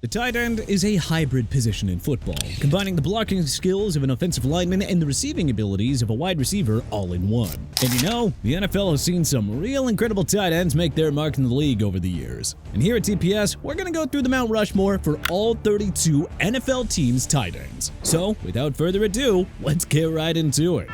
The tight end is a hybrid position in football, combining the blocking skills of an offensive lineman and the receiving abilities of a wide receiver all in one. And you know, the NFL has seen some real incredible tight ends make their mark in the league over the years. And here at TPS, we're going to go through the Mount Rushmore for all 32 NFL teams' tight ends. So, without further ado, let's get right into it.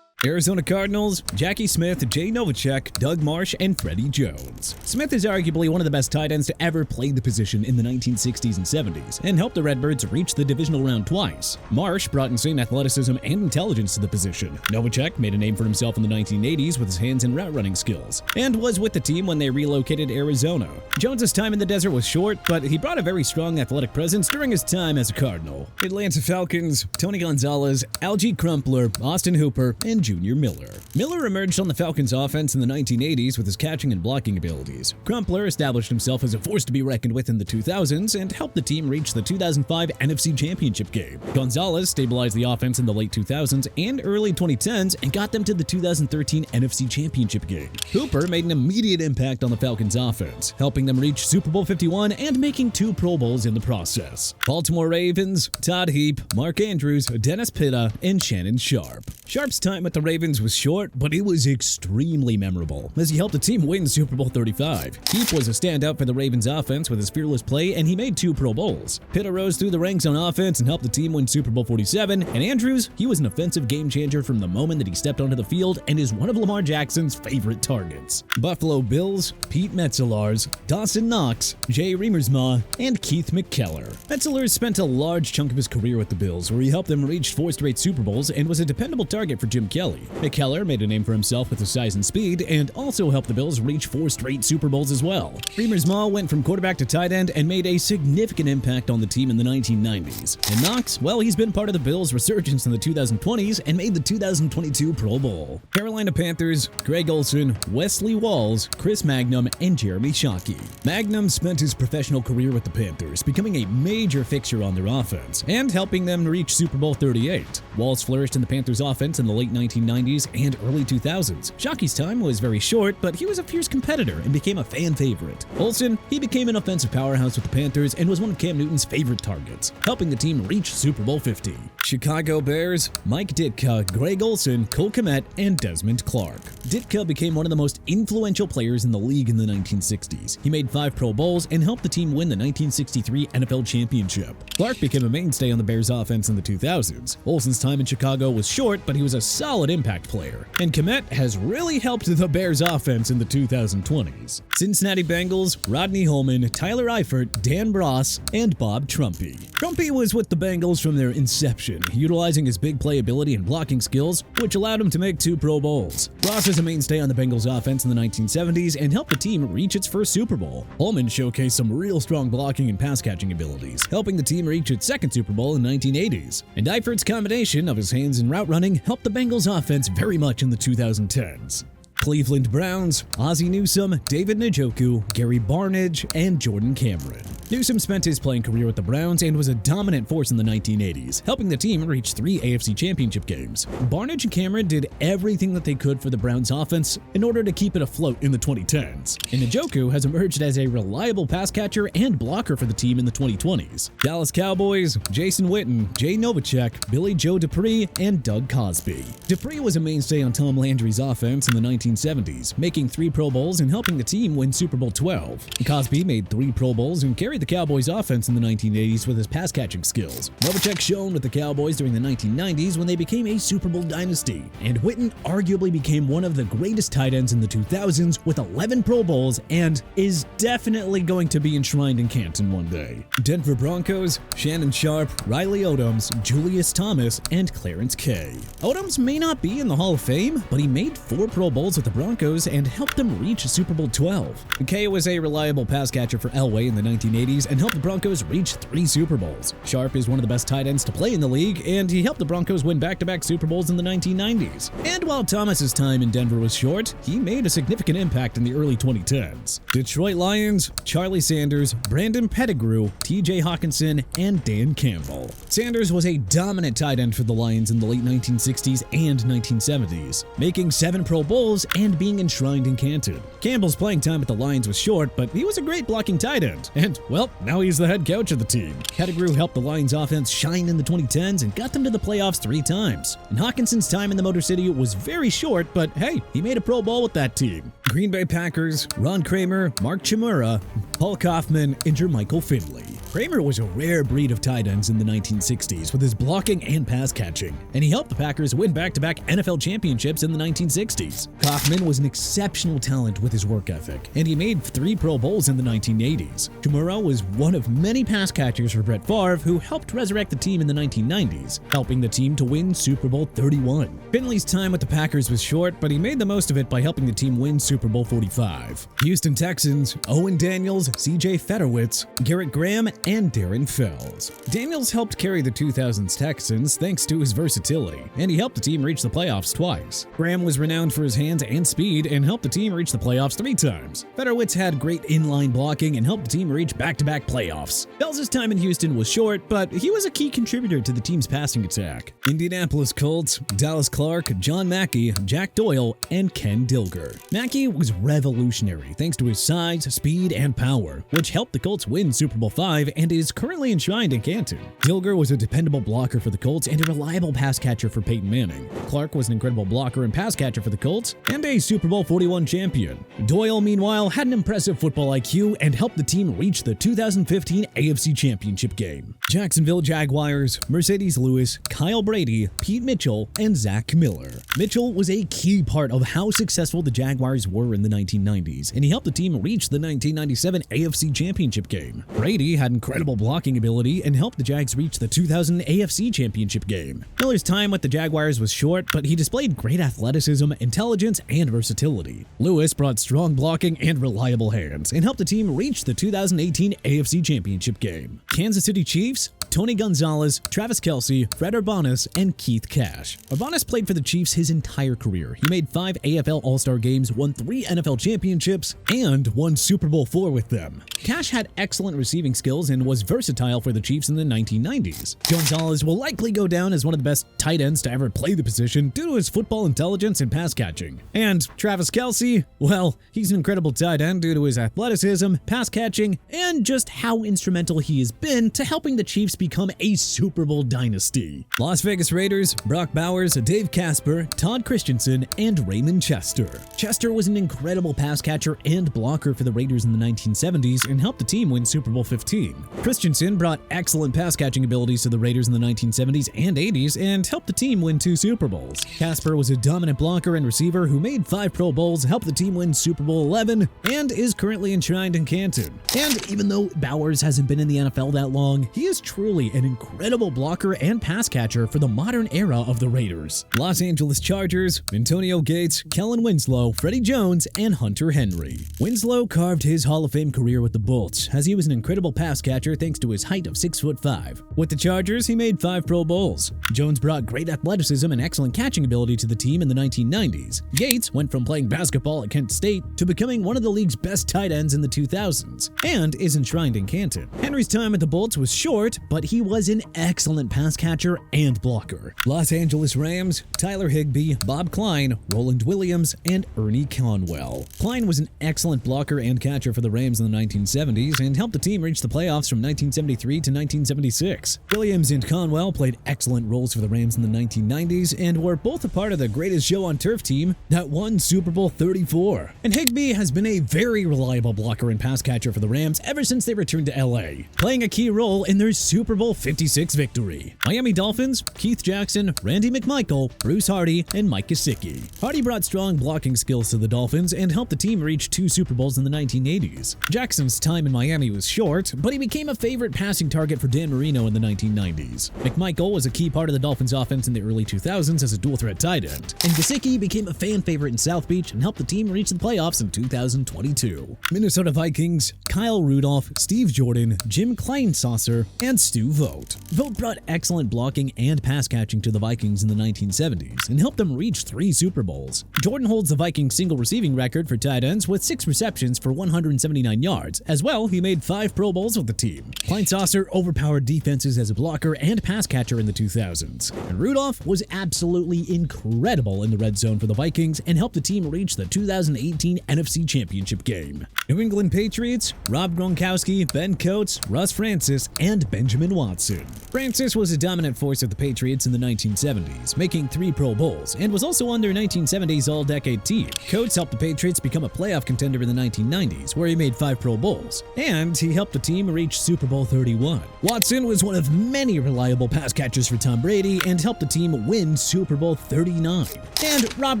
Arizona Cardinals, Jackie Smith, Jay Novacek, Doug Marsh, and Freddie Jones. Smith is arguably one of the best tight ends to ever play the position in the 1960s and 70s, and helped the Redbirds reach the divisional round twice. Marsh brought insane athleticism and intelligence to the position. Novacek made a name for himself in the 1980s with his hands and route running skills, and was with the team when they relocated to Arizona. Jones's time in the desert was short, but he brought a very strong athletic presence during his time as a Cardinal. Atlanta Falcons, Tony Gonzalez, Algie Crumpler, Austin Hooper, and Junior Miller. Miller emerged on the Falcons' offense in the 1980s with his catching and blocking abilities. Crumpler established himself as a force to be reckoned with in the 2000s and helped the team reach the 2005 NFC Championship game. Gonzalez stabilized the offense in the late 2000s and early 2010s and got them to the 2013 NFC Championship game. Hooper made an immediate impact on the Falcons' offense, helping them reach Super Bowl 51 and making 2 Pro Bowls in the process. Baltimore Ravens, Todd Heap, Mark Andrews, Dennis Pitta, and Shannon Sharp. Sharp's time with the Ravens was short, but it was extremely memorable, as he helped the team win Super Bowl 35. Heap was a standout for the Ravens offense with his fearless play, and he made 2 Pro Bowls. Pitta rose through the ranks on offense and helped the team win Super Bowl 47, and Andrews, he was an offensive game changer from the moment that he stepped onto the field and is one of Lamar Jackson's favorite targets. Buffalo Bills, Pete Metzelaars, Dawson Knox, Jay Riemersma, and Keith McKellar. Metzelaars spent a large chunk of his career with the Bills, where he helped them reach 4 straight Super Bowls and was a dependable target for Jim Kelly. McKellar made a name for himself with his size and speed, and also helped the Bills reach 4 straight Super Bowls as well. Riemersma went from quarterback to tight end and made a significant impact on the team in the 1990s. And Knox, well, he's been part of the Bills' resurgence in the 2020s and made the 2022 Pro Bowl. Carolina Panthers, Greg Olsen, Wesley Walls, Chris Magnum, and Jeremy Shockey. Magnum spent his professional career with the Panthers, becoming a major fixture on their offense, and helping them reach Super Bowl 38. Walls flourished in the Panthers' offense in the late 1990s and early 2000s. Shockey's time was very short, but he was a fierce competitor and became a fan favorite. Olsen, he became an offensive powerhouse with the Panthers and was one of Cam Newton's favorite targets, helping the team reach Super Bowl 50. Chicago Bears, Mike Ditka, Greg Olsen, Cole Kmet, and Desmond Clark. Ditka became one of the most influential players in the league in the 1960s. He made 5 Pro Bowls and helped the team win the 1963 NFL Championship. Clark became a mainstay on the Bears' offense in the 2000s. Olsen's time in Chicago was short, but he was a solid impact player. And Kmet has really helped the Bears' offense in the 2020s. Cincinnati Bengals, Rodney Holman, Tyler Eifert, Dan Bross, and Bob Trumpy. Trumpy was with the Bengals from their inception, utilizing his big playability and blocking skills, which allowed him to make 2 Pro Bowls. Bross was a mainstay on the Bengals' offense in the 1970s and helped the team reach its first Super Bowl. Holman showcased some real strong blocking and pass-catching abilities, helping the team reach its 2nd Super Bowl in the 1980s. And Eifert's combination of his hands and route running helped the Bengals' offense very much in the 2010s. Cleveland Browns, Ozzie Newsome, David Njoku, Gary Barnidge, and Jordan Cameron. Newsome spent his playing career with the Browns and was a dominant force in the 1980s, helping the team reach 3 AFC Championship games. Barnidge and Cameron did everything that they could for the Browns' offense in order to keep it afloat in the 2010s. And Njoku has emerged as a reliable pass catcher and blocker for the team in the 2020s. Dallas Cowboys, Jason Witten, Jay Novacek, Billy Joe Dupree, and Doug Cosby. Dupree was a mainstay on Tom Landry's offense in the 1970s, making 3 Pro Bowls and helping the team win Super Bowl 12. Cosby made 3 Pro Bowls and carried the Cowboys' offense in the 1980s with his pass-catching skills. Novacek shone with the Cowboys during the 1990s when they became a Super Bowl dynasty, and Witten arguably became one of the greatest tight ends in the 2000s with 11 Pro Bowls and is definitely going to be enshrined in Canton one day. Denver Broncos, Shannon Sharp, Riley Odoms, Julius Thomas, and Clarence Kay. Odoms may not be in the Hall of Fame, but he made 4 Pro Bowls with the Broncos and helped them reach Super Bowl 12. Kay was a reliable pass catcher for Elway in the 1980s and helped the Broncos reach 3 Super Bowls. Sharp is one of the best tight ends to play in the league, and he helped the Broncos win back-to-back Super Bowls in the 1990s. And while Thomas's time in Denver was short, he made a significant impact in the early 2010s. Detroit Lions, Charlie Sanders, Brandon Pettigrew, TJ Hawkinson, and Dan Campbell. Sanders was a dominant tight end for the Lions in the late 1960s and 1970s, making 7 Pro Bowls Lions and being enshrined in Canton. Campbell's playing time with the Lions was short, but he was a great blocking tight end. And, well, now he's the head coach of the team. Pettigrew helped the Lions offense shine in the 2010s and got them to the playoffs 3 times. And Hawkinson's time in the Motor City was very short, but hey, he made a Pro Bowl with that team. Green Bay Packers, Ron Kramer, Mark Chmura, Paul Kaufman, and Jermichael Finley. Kramer was a rare breed of tight ends in the 1960s with his blocking and pass catching, and he helped the Packers win back-to-back NFL championships in the 1960s. Kaufman was an exceptional talent with his work ethic, and he made 3 Pro Bowls in the 1980s. Chmura was one of many pass catchers for Brett Favre, who helped resurrect the team in the 1990s, helping the team to win Super Bowl 31. Finley's time with the Packers was short, but he made the most of it by helping the team win Super Bowl 45. Houston Texans, Owen Daniels, C.J. Fedorowicz, Garrett Graham, and Darren Fells. Daniels helped carry the 2000s Texans thanks to his versatility, and he helped the team reach the playoffs twice. Graham was renowned for his hands and speed and helped the team reach the playoffs 3 times. Fedorowicz had great inline blocking and helped the team reach back-to-back playoffs. Fells' time in Houston was short, but he was a key contributor to the team's passing attack. Indianapolis Colts, Dallas Clark, John Mackey, Jack Doyle, and Ken Dilger. Mackey was revolutionary thanks to his size, speed, and power, which helped the Colts win Super Bowl 5 and is currently enshrined in Canton. Dilger was a dependable blocker for the Colts and a reliable pass catcher for Peyton Manning. Clark was an incredible blocker and pass catcher for the Colts and a Super Bowl 41 champion. Doyle, meanwhile, had an impressive football IQ and helped the team reach the 2015 AFC Championship game. Jacksonville Jaguars, Mercedes Lewis, Kyle Brady, Pete Mitchell, and Zach Miller. Mitchell was a key part of how successful the Jaguars were in the 1990s, and he helped the team reach the 1997 AFC Championship game. Brady had incredible blocking ability and helped the Jags reach the 2000 AFC Championship game. Miller's time with the Jaguars was short, but he displayed great athleticism, intelligence, and versatility. Lewis brought strong blocking and reliable hands and helped the team reach the 2018 AFC Championship game. Kansas City Chiefs, Tony Gonzalez, Travis Kelce, Fred Urbanus, and Keith Cash. Urbanus played for the Chiefs his entire career. He made 5 AFL All-Star games, won 3 NFL championships, and won Super Bowl 4 with them. Cash had excellent receiving skills and was versatile for the Chiefs in the 1990s. Gonzalez will likely go down as one of the best tight ends to ever play the position due to his football intelligence and pass catching. And Travis Kelce, well, he's an incredible tight end due to his athleticism, pass catching, and just how instrumental he has been to helping the Chiefs become a Super Bowl dynasty. Las Vegas Raiders, Brock Bowers, Dave Casper, Todd Christensen, and Raymond Chester. Chester was an incredible pass catcher and blocker for the Raiders in the 1970s and helped the team win Super Bowl 15. Christensen brought excellent pass catching abilities to the Raiders in the 1970s and 80s and helped the team win 2 Super Bowls. Casper was a dominant blocker and receiver who made 5 Pro Bowls, helped the team win Super Bowl 11, and is currently enshrined in Canton. And even though Bowers hasn't been in the NFL that long, he is truly an incredible blocker and pass catcher for the modern era of the Raiders. Los Angeles Chargers, Antonio Gates, Kellen Winslow, Freddie Jones, and Hunter Henry. Winslow carved his Hall of Fame career with the Bolts, as he was an incredible pass catcher thanks to his height of 6'5". With the Chargers, he made 5 Pro Bowls. Jones brought great athleticism and excellent catching ability to the team in the 1990s. Gates went from playing basketball at Kent State to becoming one of the league's best tight ends in the 2000s, and is enshrined in Canton. Henry's time at the Bolts was short, but he was an excellent pass catcher and blocker. Los Angeles Rams, Tyler Higbee, Bob Klein, Roland Williams, and Ernie Conwell. Klein was an excellent blocker and catcher for the Rams in the 1970s and helped the team reach the playoffs from 1973 to 1976. Williams and Conwell played excellent roles for the Rams in the 1990s and were both a part of the greatest show on turf team that won Super Bowl 34. And Higbee has been a very reliable blocker and pass catcher for the Rams ever since they returned to LA, playing a key role in their Super Bowl 56 victory. Miami Dolphins, Keith Jackson, Randy McMichael, Bruce Hardy, and Mike Gesicki. Hardy brought strong blocking skills to the Dolphins and helped the team reach 2 Super Bowls in the 1980s. Jackson's time in Miami was short, but he became a favorite passing target for Dan Marino in the 1990s. McMichael was a key part of the Dolphins offense in the early 2000s as a dual-threat tight end, and Gesicki became a fan favorite in South Beach and helped the team reach the playoffs in 2022. Minnesota Vikings, Kyle Rudolph, Steve Jordan, Jim Kleinsasser, and Stu through Vogt. Vogt brought excellent blocking and pass catching to the Vikings in the 1970s and helped them reach 3 Super Bowls. Jordan holds the Vikings single receiving record for tight ends with 6 receptions for 179 yards. As well, he made 5 Pro Bowls with the team. Kleinsasser overpowered defenses as a blocker and pass catcher in the 2000s. And Rudolph was absolutely incredible in the red zone for the Vikings and helped the team reach the 2018 NFC Championship game. New England Patriots, Rob Gronkowski, Ben Coates, Russ Francis, and Benjamin Watson. Francis was a dominant force of the Patriots in the 1970s, making 3 Pro Bowls, and was also on their 1970s All-Decade team. Coates helped the Patriots become a playoff contender in the 1990s, where he made 5 Pro Bowls, and he helped the team reach Super Bowl 31. Watson was one of many reliable pass catchers for Tom Brady and helped the team win Super Bowl 39. And Rob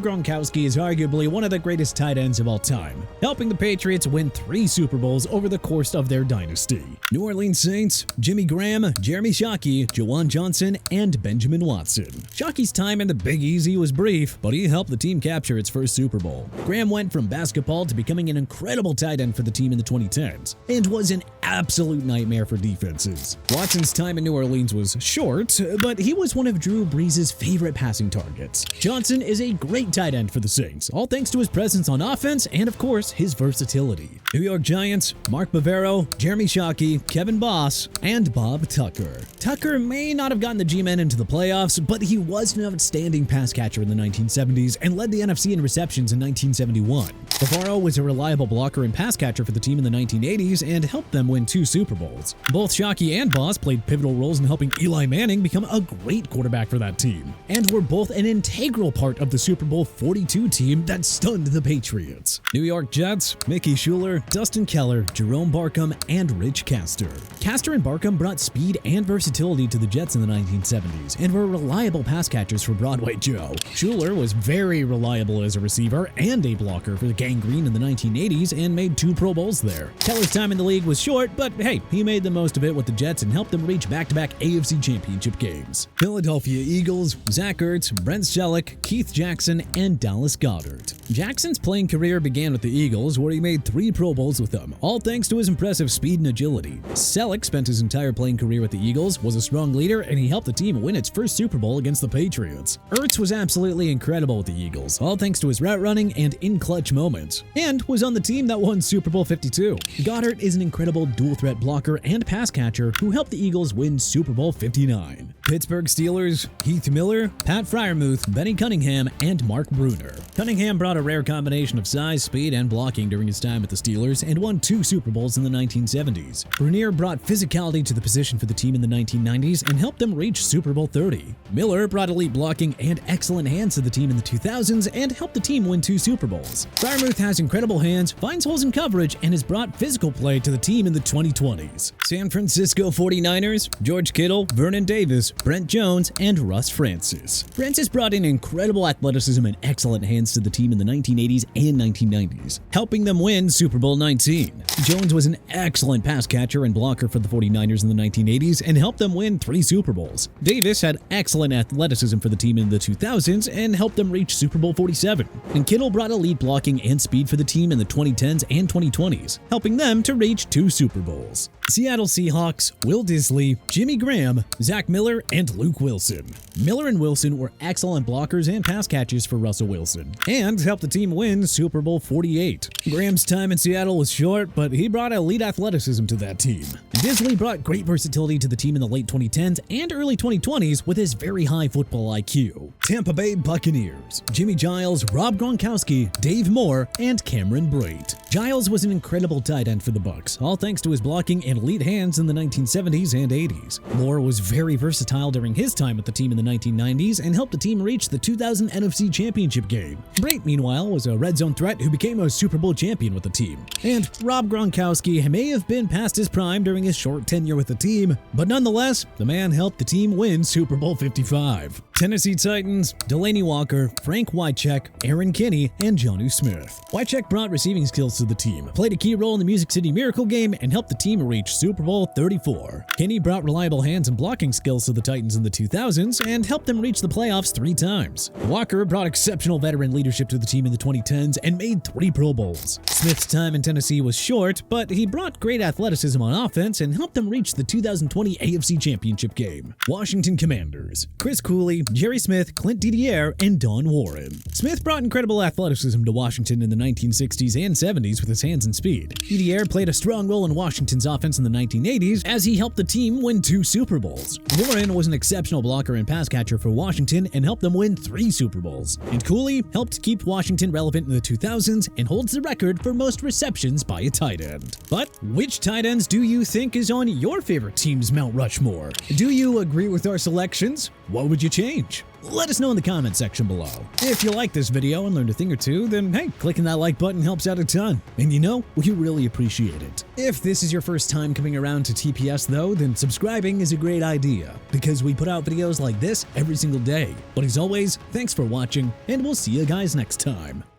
Gronkowski is arguably one of the greatest tight ends of all time, helping the Patriots win 3 Super Bowls over the course of their dynasty. New Orleans Saints, Jimmy Graham, Jeremy Shockey, Juwan Johnson, and Benjamin Watson. Shockey's time in the Big Easy was brief, but he helped the team capture its first Super Bowl. Graham went from basketball to becoming an incredible tight end for the team in the 2010s, and was an absolute nightmare for defenses. Watson's time in New Orleans was short, but he was one of Drew Brees' favorite passing targets. Johnson is a great tight end for the Saints, all thanks to his presence on offense and, of course, his versatility. New York Giants, Mark Bavaro, Jeremy Shockey, Kevin Boss, and Bob Tucker. Tucker may not have gotten the G-Men into the playoffs, but he was an outstanding pass catcher in the 1970s and led the NFC in receptions in 1971. Bavaro was a reliable blocker and pass catcher for the team in the 1980s and helped them win 2 Super Bowls. Both Shockey and Boss played pivotal roles in helping Eli Manning become a great quarterback for that team, and were both an integral part of the Super Bowl 42 team that stunned the Patriots. New York Jets, Mickey Schuler, Dustin Keller, Jerome Barkham, and Rich Castor. Castor and Barkham brought speed and versatility to the Jets in the 1970s and were reliable pass catchers for Broadway Joe. Schuler was very reliable as a receiver and a blocker for the Gang Green in the 1980s and made 2 Pro Bowls there. Keller's time in the league was short, but hey, he made the most of it with the Jets and helped them reach back-to-back AFC Championship games. Philadelphia Eagles, Zach Ertz, Brent Selleck, Keith Jackson, and Dallas Goedert. Jackson's playing career began with the Eagles, where he made 3 Pro Bowls with them, all thanks to his impressive speed and agility. Selleck spent his entire playing career with the Eagles, was a strong leader, and he helped the team win its first Super Bowl against the Patriots. Ertz was absolutely incredible with the Eagles, all thanks to his route running and in-clutch moments, and was on the team that won Super Bowl 52. Goddard is an incredible dual-threat blocker and pass catcher who helped the Eagles win Super Bowl 59. Pittsburgh Steelers, Heath Miller, Pat Freiermuth, Benny Cunningham, and Mark Bruner. Cunningham brought a rare combination of size, speed, and blocking during his time at the Steelers and won 2 Super Bowls in the 1970s. Bruner brought physicality to the position for the team in the 1990s and helped them reach Super Bowl 30. Miller brought elite blocking and excellent hands to the team in the 2000s and helped the team win 2 Super Bowls. Freiermuth has incredible hands, finds holes in coverage, and has brought physical play to the team in the 2020s. San Francisco 49ers, George Kittle, Vernon Davis, Brent Jones, and Russ Francis. Francis brought in incredible athleticism and excellent hands to the team in the 1980s and 1990s, helping them win Super Bowl 19. Jones was an excellent pass catcher and blocker for the 49ers in the 1980s and helped them win 3 Super Bowls. Davis had excellent athleticism for the team in the 2000s and helped them reach Super Bowl 47. And Kittle brought elite blocking and speed for the team in the 2010s and 2020s, helping them to reach 2 Super Bowls. Seattle Seahawks, Will Disley, Jimmy Graham, Zach Miller, and Luke Wilson. Miller and Wilson were excellent blockers and pass catchers for Russell Wilson, and helped the team win Super Bowl 48. Graham's time in Seattle was short, but he brought elite athleticism to that team. Disley brought great versatility to the team in the late 2010s and early 2020s with his very high football IQ. Tampa Bay Buccaneers, Jimmy Giles, Rob Gronkowski, Dave Moore, and Cameron Brate. Giles was an incredible tight end for the Bucs, all thanks to his blocking and elite hands in the 1970s and 80s. Moore was very versatile during his time with the team in the 1990s and helped the team reach the 2000 NFC Championship game. Brate, meanwhile, was a red zone threat who became a Super Bowl champion with the team. And Rob Gronkowski may have been past his prime during his short tenure with the team, but nonetheless, the man helped the team win Super Bowl 55. Tennessee Titans, Delaney Walker, Frank Wycheck, Aaron Kinney, and Jonnu Smith. Wycheck brought receiving skills to of the team, played a key role in the Music City Miracle game, and helped the team reach Super Bowl 34. Kenny brought reliable hands and blocking skills to the Titans in the 2000s and helped them reach the playoffs 3 times. Walker brought exceptional veteran leadership to the team in the 2010s and made 3 Pro Bowls. Smith's time in Tennessee was short, but he brought great athleticism on offense and helped them reach the 2020 AFC Championship game. Washington Commanders: Chris Cooley, Jerry Smith, Clint Didier, and Don Warren. Smith brought incredible athleticism to Washington in the 1960s and 70s with his hands and speed. Didier played a strong role in Washington's offense in the 1980s as he helped the team win 2 Super Bowls. Warren was an exceptional blocker and pass catcher for Washington and helped them win 3 Super Bowls. And Cooley helped keep Washington relevant in the 2000s and holds the record for most receptions by a tight end. But which tight ends do you think is on your favorite team's Mount Rushmore? Do you agree with our selections? What would you change? Let us know in the comment section below. If you liked this video and learned a thing or two, then hey, clicking that like button helps out a ton. And you know, we really appreciate it. If this is your first time coming around to TPS though, then subscribing is a great idea, because we put out videos like this every single day. But as always, thanks for watching, and we'll see you guys next time.